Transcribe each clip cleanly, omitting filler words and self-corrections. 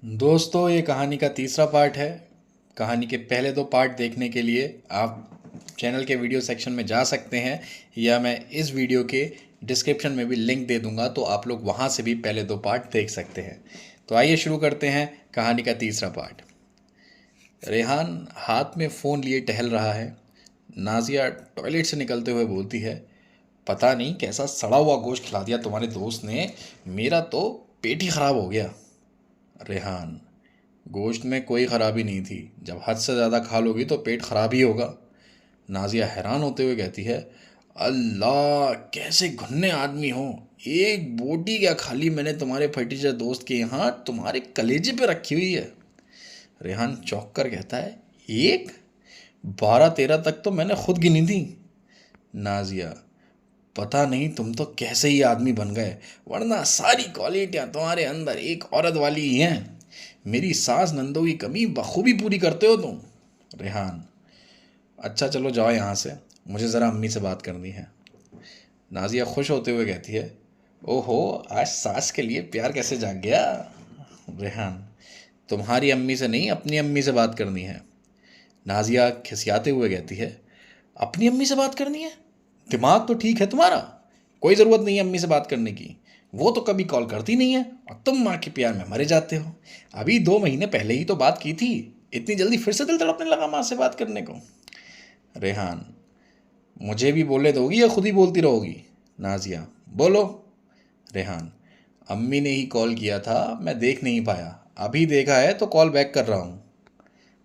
दोस्तों, ये कहानी का तीसरा पार्ट है। कहानी के पहले दो पार्ट देखने के लिए आप चैनल के वीडियो सेक्शन में जा सकते हैं, या मैं इस वीडियो के डिस्क्रिप्शन में भी लिंक दे दूंगा, तो आप लोग वहाँ से भी पहले दो पार्ट देख सकते हैं। तो आइए शुरू करते हैं कहानी का तीसरा पार्ट। रेहान हाथ में फ़ोन लिए टहल रहा है। नाजिया टॉयलेट से निकलते हुए बोलती है, पता नहीं कैसा सड़ा हुआ गोश्त खिला दिया तुम्हारे दोस्त ने, मेरा तो पेट ही ख़राब हो गया। रेहान, गोश्त में कोई ख़राबी नहीं थी, जब हद से ज़्यादा खा लोगी तो पेट ख़राब ही होगा। नाजिया हैरान होते हुए कहती है, अल्लाह कैसे घुन्ने आदमी हो, एक बोटी क्या खाली मैंने तुम्हारे फटीचर दोस्त के यहाँ तुम्हारे कलेजे पे रखी हुई है। रेहान चौंक कर कहता है, एक 12-13 तक तो मैंने खुद गिनी थी। नाजिया, पता नहीं तुम तो कैसे ही आदमी बन गए, वरना सारी क्वालिटियाँ तुम्हारे अंदर एक औरत वाली ही हैं। मेरी सास नंदो की कमी बखूबी पूरी करते हो तुम। रेहान, अच्छा चलो जाओ यहाँ से, मुझे ज़रा अम्मी से बात करनी है। नाजिया खुश होते हुए कहती है, ओहो आज सास के लिए प्यार कैसे जाग गया। रेहान, तुम्हारी अम्मी से नहीं, अपनी अम्मी से बात करनी है। नाजिया खिसियाते हुए कहती है, अपनी अम्मी से बात करनी है? दिमाग तो ठीक है तुम्हारा, कोई ज़रूरत नहीं है अम्मी से बात करने की। वो तो कभी कॉल करती नहीं है और तुम माँ के प्यार में मरे जाते हो। अभी 2 महीने पहले ही तो बात की थी, इतनी जल्दी फिर से दिल तड़पने लगा माँ से बात करने को। रेहान, मुझे भी बोलने दोगी या खुद ही बोलती रहोगी? नाजिया, बोलो। रेहान, अम्मी ने ही कॉल किया था, मैं देख नहीं पाया, अभी देखा है तो कॉल बैक कर रहा हूँ।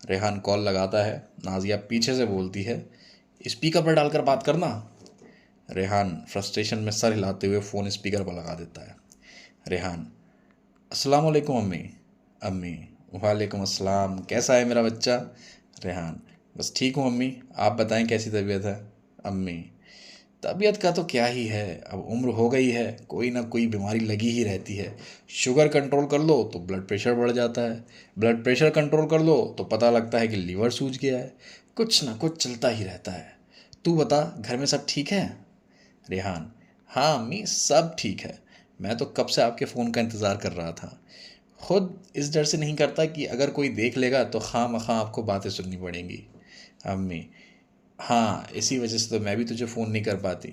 रेहान कॉल लगाता है। नाजिया पीछे से बोलती है, स्पीकर पर डालकर बात करना। रेहान फ्रस्ट्रेशन में सर हिलाते हुए फ़ोन स्पीकर पर लगा देता है। रेहान, अस्सलाम वालेकुम अम्मी। अम्मी, वालेकुम अस्सलाम, कैसा है मेरा बच्चा? रेहान, बस ठीक हूँ अम्मी, आप बताएं कैसी तबीयत है? अम्मी, तबीयत का तो क्या ही है, अब उम्र हो गई है, कोई ना कोई बीमारी लगी ही रहती है। शुगर कंट्रोल कर लो तो ब्लड प्रेशर बढ़ जाता है, ब्लड प्रेशर कंट्रोल कर लो तो पता लगता है कि लीवर सूज गया है। कुछ ना कुछ चलता ही रहता है। तू बता, घर में सब ठीक है? रेहान, हाँ अम्मी सब ठीक है, मैं तो कब से आपके फ़ोन का इंतज़ार कर रहा था। खुद इस डर से नहीं करता कि अगर कोई देख लेगा तो खामखा आपको बातें सुननी पड़ेंगी। अम्मी, हाँ इसी वजह से तो मैं भी तुझे फ़ोन नहीं कर पाती,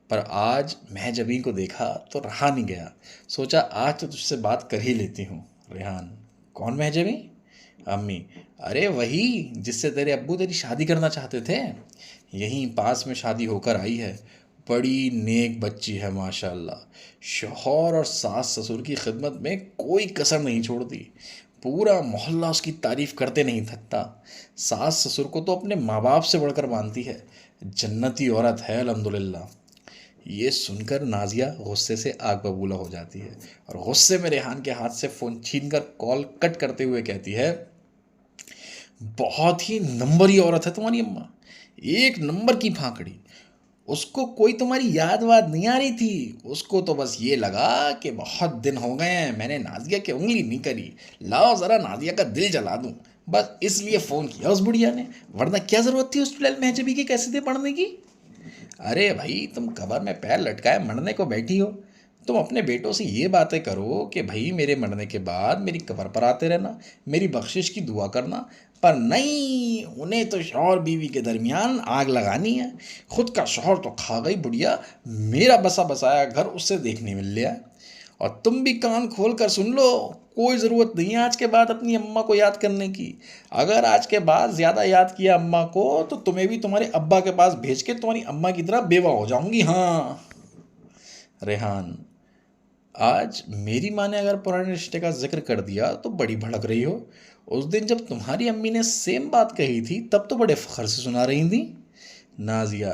पर आज महजबी को देखा तो रहा नहीं गया, सोचा आज तो तुझसे बात कर ही लेती हूँ। रेहान, कौन महजबी? अम्मी, अरे वही जिससे तेरे अब्बू तेरी शादी करना चाहते थे, यहीं पास में शादी होकर आई है। बड़ी नेक बच्ची है माशाल्लाह, शौहर और सास ससुर की खिदमत में कोई कसर नहीं छोड़ती, पूरा मोहल्ला उसकी तारीफ़ करते नहीं थकता। सास ससुर को तो अपने माँ बाप से बढ़कर मानती है, जन्नती औरत है अल्हम्दुलिल्लाह। ये सुनकर नाजिया गुस्से से आग बबूला हो जाती है और गुस्से में रेहान के हाथ से फ़ोन छीनकर कॉल कट करते हुए कहती है, बहुत ही नंबरी औरत है तुम्हारी अम्मा, एक नंबर की फांकड़ी। उसको कोई तुम्हारी याद वाद नहीं आ रही थी, उसको तो बस ये लगा कि बहुत दिन हो गए हैं मैंने नाजिया की उंगली नहीं करी, लाओ ज़रा नाजिया का दिल जला दूं, बस इसलिए फ़ोन किया उस बुढ़िया ने, वरना क्या ज़रूरत थी उस टुलैल महजबी की कैसेटें पढ़ने की। अरे भाई, तुम कबर में पैर लटकाए मरने को बैठी हो, तुम अपने बेटों से ये बातें करो कि भाई मेरे मरने के बाद मेरी कबर पर आते रहना, मेरी बख्शिश की दुआ करना, पर नहीं, उन्हें तो शौहर बीवी के दरमियान आग लगानी है। खुद का शौहर तो खा गई बुढ़िया, मेरा बसा बसाया घर उससे देखने मिल लिया। और तुम भी कान खोल कर सुन लो, कोई ज़रूरत नहीं है आज के बाद अपनी अम्मा को याद करने की। अगर आज के बाद ज़्यादा याद किया अम्मा को तो तुम्हें भी तुम्हारे अब्बा के पास भेज के तुम्हारी अम्मा की तरह बेवा हो जाऊंगी। हाँ। रेहान, आज मेरी माँ ने अगर पुराने रिश्ते का जिक्र कर दिया तो बड़ी भड़क रही हो, उस दिन जब तुम्हारी अम्मी ने सेम बात कही थी तब तो बड़े फ़ख्र से सुना रही थी। नाजिया,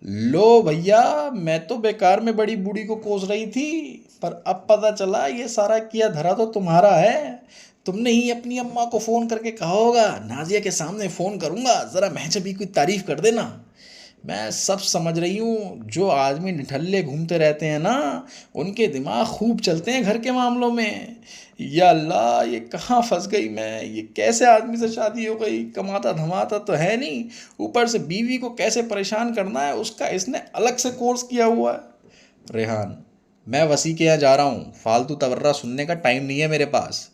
लो भैया, मैं तो बेकार में बड़ी बूढ़ी को कोस रही थी, पर अब पता चला ये सारा किया धरा तो तुम्हारा है। तुमने ही अपनी अम्मा को फ़ोन करके कहा होगा नाजिया के सामने फ़ोन करूँगा, ज़रा महजबी की तारीफ़ कर देना। मैं सब समझ रही हूँ, जो आदमी निठल्ले घूमते रहते हैं ना, उनके दिमाग खूब चलते हैं घर के मामलों में। या अल्लाह, ये कहाँ फंस गई मैं, ये कैसे आदमी से शादी हो गई, कमाता धमाता तो है नहीं, ऊपर से बीवी को कैसे परेशान करना है उसका इसने अलग से कोर्स किया हुआ है। रेहान, मैं वसी के यहाँ जा रहा हूँ, फालतू तवर्रा सुनने का टाइम नहीं है मेरे पास।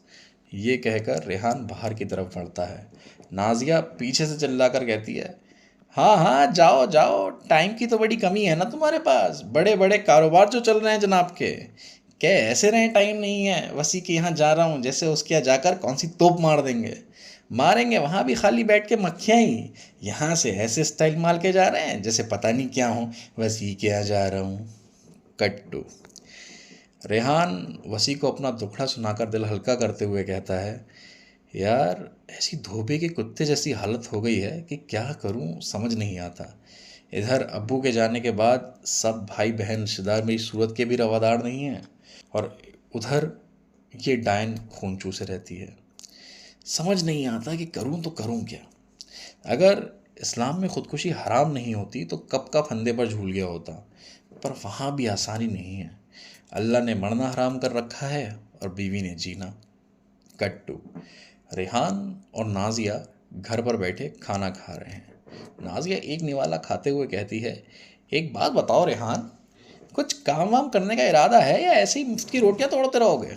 ये कहकर रेहान बाहर की तरफ बढ़ता है। नाजिया पीछे से चिल्लाकर कहती है, हाँ हाँ जाओ जाओ, टाइम की तो बड़ी कमी है ना तुम्हारे पास, बड़े बड़े कारोबार जो चल रहे हैं जनाब के, क्या ऐसे रहे टाइम नहीं है, वसी के यहाँ जा रहा हूँ जैसे उसके यहाँ जाकर कौन सी तोप मार देंगे, मारेंगे वहाँ भी खाली बैठ के मक्खियाँ ही, यहाँ से ऐसे स्टाइल मार के जा रहे हैं जैसे पता नहीं क्या हूँ, वसी के यहाँ जा रहा हूँ। कट्टू। रेहान वसी को अपना दुखड़ा सुनाकर दिल हल्का करते हुए कहता है, यार ऐसी धोबे के कुत्ते जैसी हालत हो गई है कि क्या करूं समझ नहीं आता। इधर अब्बू के जाने के बाद सब भाई बहन रिश्तेदार मेरी सूरत के भी रवादार नहीं हैं, और उधर ये डायन खून चूसे रहती है। समझ नहीं आता कि करूं तो करूं क्या। अगर इस्लाम में ख़ुदकुशी हराम नहीं होती तो कब का फंदे पर झूल गया होता, पर वहाँ भी आसानी नहीं है। अल्लाह ने मरना हराम कर रखा है और बीवी ने जीना। कट्टू। रेहान और नाजिया घर पर बैठे खाना खा रहे हैं। नाजिया एक निवाला खाते हुए कहती है, एक बात बताओ रेहान, कुछ काम वाम करने का इरादा है या ऐसे ही मुफ्त की रोटियां तोड़ते रहोगे।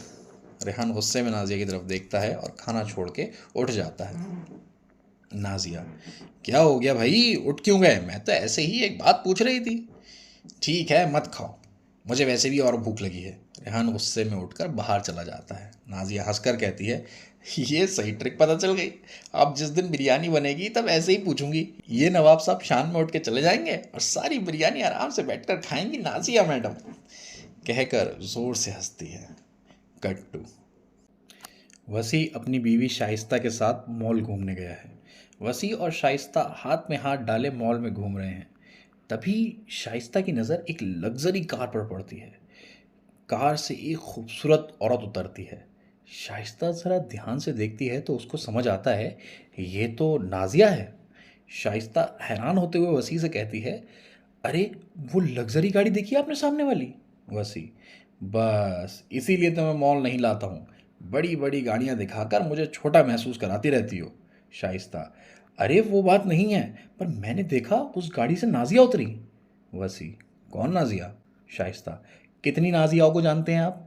रेहान गुस्से में नाजिया की तरफ देखता है और खाना छोड़ के उठ जाता है। नाजिया, क्या हो गया भाई, उठ क्यों गए, मैं तो ऐसे ही एक बात पूछ रही थी। ठीक है मत खाओ, मुझे वैसे भी और भूख लगी है। रेहान गुस्से में उठकर बाहर चला जाता है। नाजिया हंसकर कहती है, ये सही ट्रिक पता चल गई, अब जिस दिन बिरयानी बनेगी तब ऐसे ही पूछूंगी, ये नवाब साहब शान में उठ के चले जाएंगे और सारी बिरयानी आराम से बैठकर खाएंगी नाजिया मैडम, कहकर जोर से हंसती है। कट्टू। वसी अपनी बीवी शाइस्ता के साथ मॉल घूमने गया है। वसी और शाइस्ता हाथ में हाथ डाले मॉल में घूम रहे हैं। तभी शाइस्ता की नज़र एक लग्जरी कार पर पड़ती है। कार से एक खूबसूरत औरत उतरती है। शाइस्ता ज़रा ध्यान से देखती है तो उसको समझ आता है ये तो नाजिया है। शाइस्ता हैरान होते हुए वसी से कहती है, अरे वो लग्जरी गाड़ी देखी आपने सामने वाली। वसी, बस इसीलिए तो मैं मॉल नहीं लाता हूँ, बड़ी बड़ी गाड़ियाँ दिखाकर मुझे छोटा महसूस कराती रहती हो। शाइस्ता, अरे वो बात नहीं है, पर मैंने देखा उस गाड़ी से नाजिया उतरी। वसी, कौन नाजिया। शाइस्ता, कितनी नाजियाओं को जानते हैं आप,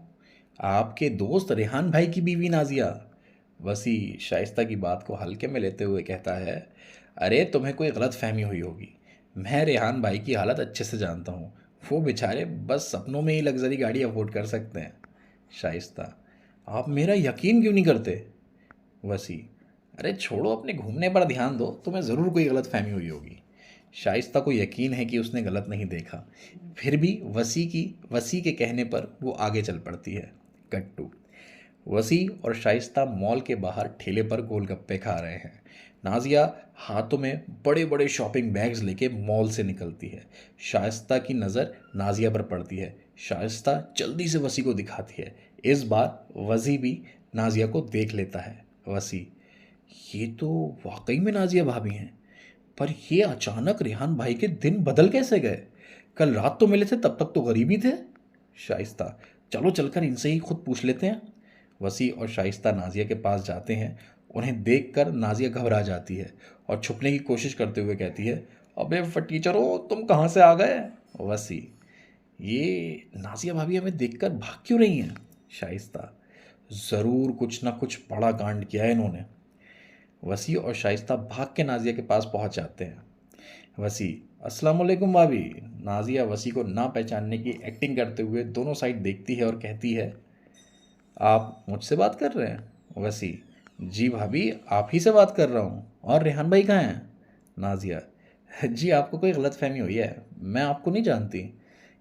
आपके दोस्त रेहान भाई की बीवी नाजिया। वसी शाइस्ता की बात को हल्के में लेते हुए कहता है, अरे तुम्हें कोई गलत फहमी हुई होगी, मैं रेहान भाई की हालत अच्छे से जानता हूँ, वो बेचारे बस सपनों में ही लग्जरी गाड़ी अफोर्ड कर सकते हैं। शाइस्ता, आप मेरा यकीन क्यों नहीं करते। वसी, अरे छोड़ो, अपने घूमने पर ध्यान दो, तुम्हें ज़रूर कोई गलत फहमी हुई होगी। शाइस्ता को यकीन है कि उसने गलत नहीं देखा, फिर भी वसी के कहने पर वो आगे चल पड़ती है। कट्टू। वसी और शाइस्ता मॉल के बाहर ठेले पर गोलगप्पे खा रहे हैं। नाजिया हाथों में बड़े बड़े शॉपिंग बैग्स लेके मॉल से निकलती है। शाइस्ता की नज़र नाजिया पर पड़ती है। शाइस्ता जल्दी से वसी को दिखाती है। इस बार वसी भी नाजिया को देख लेता है। वसी, ये तो वाकई में नाजिया भाभी हैं, पर ये अचानक रेहान भाई के दिन बदल कैसे गए, कल रात तो मिले थे तब तक तो गरीब ही थे। शाइस्ता, चलो चलकर इनसे ही खुद पूछ लेते हैं। वसी और शाइस्ता नाजिया के पास जाते हैं। उन्हें देखकर नाजिया घबरा जाती है और छुपने की कोशिश करते हुए कहती है, अबे फटीचरो तुम कहाँ से आ गए। वसी, ये नाजिया भाभी हमें देखकर भाग क्यों रही हैं। शाइस्ता, ज़रूर कुछ ना कुछ बड़ा कांड किया है इन्होंने। वसी और शाइस्ता भाग के नाजिया के पास पहुंच जाते हैं। वसी, अस्सलाम वालेकुम भाभी। नाजिया वसी को ना पहचानने की एक्टिंग करते हुए दोनों साइड देखती है और कहती है, आप मुझसे बात कर रहे हैं। वसी, जी भाभी आप ही से बात कर रहा हूँ, और रेहान भाई कहाँ हैं। नाजिया, जी आपको कोई गलत फहमी हुई है, मैं आपको नहीं जानती।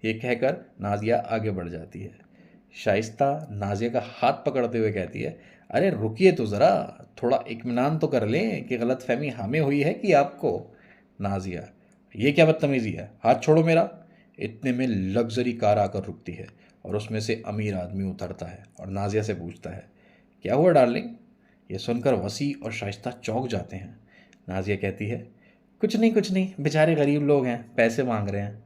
ये कहकर नाजिया आगे बढ़ जाती है। शाइस्ता नाजिया का हाथ पकड़ते हुए कहती है, अरे रुकिए तो ज़रा, थोड़ा इत्मीनान तो कर लें कि गलत फहमी हमें हुई है कि आपको। नाजिया, ये क्या बदतमीज़ी है, हाथ छोड़ो मेरा। इतने में लग्जरी कार आकर रुकती है और उसमें से अमीर आदमी उतरता है और नाजिया से पूछता है, क्या हुआ डार्लिंग। ये सुनकर वसी और शाइस्ता चौंक जाते हैं। नाजिया कहती है, कुछ नहीं, बेचारे गरीब लोग हैं, पैसे मांग रहे हैं।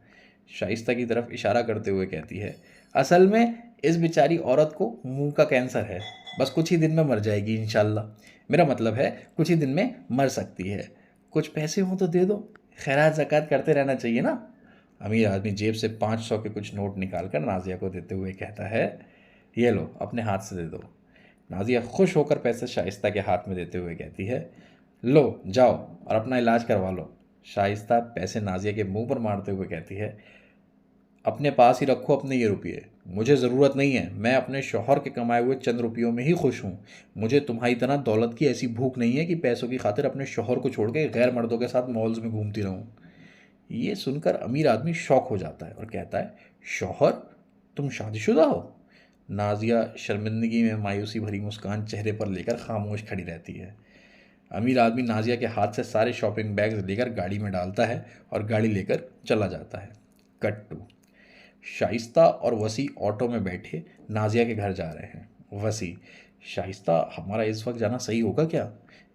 शाइस्ता की तरफ इशारा करते हुए कहती है, असल में इस बेचारी औरत को मुंह का कैंसर है, बस कुछ ही दिन में मर जाएगी इंशाल्लाह। मेरा मतलब है कुछ ही दिन में मर सकती है, कुछ पैसे हों तो दे दो, खैरात ज़कात करते रहना चाहिए ना। अमीर आदमी जेब से 500 के कुछ नोट निकाल कर नाजिया को देते हुए कहता है, ये लो अपने हाथ से दे दो। नाजिया खुश होकर पैसे शाइस्ता के हाथ में देते हुए कहती है, लो जाओ और अपना इलाज करवा लो। शाइस्ता पैसे नाजिया के मुंह पर मारते हुए कहती है, अपने पास ही रखो अपने ये रुपये, मुझे ज़रूरत नहीं है। मैं अपने शौहर के कमाए हुए चंद रुपयों में ही खुश हूँ। मुझे तुम्हारी तरह दौलत की ऐसी भूख नहीं है कि पैसों की खातिर अपने शौहर को छोड़ के गैर मर्दों के साथ मॉल्स में घूमती रहूँ। ये सुनकर अमीर आदमी शौक हो जाता है और कहता है, शौहर, तुम शादीशुदा हो? नाजिया शर्मिंदगी में मायूसी भरी मुस्कान चेहरे पर लेकर खामोश खड़ी रहती है। अमीर आदमी नाजिया के हाथ से सारे शॉपिंग बैग्स लेकर गाड़ी में डालता है और गाड़ी लेकर चला जाता है। कट टू, शाइस्ता और वसी ऑटो में बैठे नाजिया के घर जा रहे हैं। वसी, शाइस्ता, हमारा इस वक्त जाना सही होगा क्या?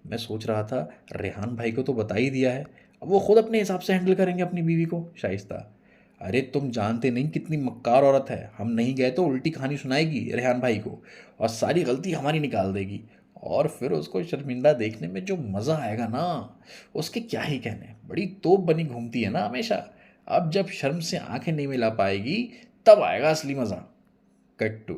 मैं सोच रहा था, रेहान भाई को तो बता ही दिया है, अब वो खुद अपने हिसाब से हैंडल करेंगे अपनी बीवी को। शाइस्ता, अरे तुम जानते नहीं कितनी मक्कार औरत है, हम नहीं गए तो उल्टी कहानी सुनाएगी रेहान भाई को और सारी गलती हमारी निकाल देगी, और फिर उसको शर्मिंदा देखने में जो मज़ा आएगा ना, उसके क्या ही कहने। बड़ी तोप बनी घूमती है ना हमेशा, अब जब शर्म से आंखें नहीं मिला पाएगी तब आएगा असली मज़ा। Cut to,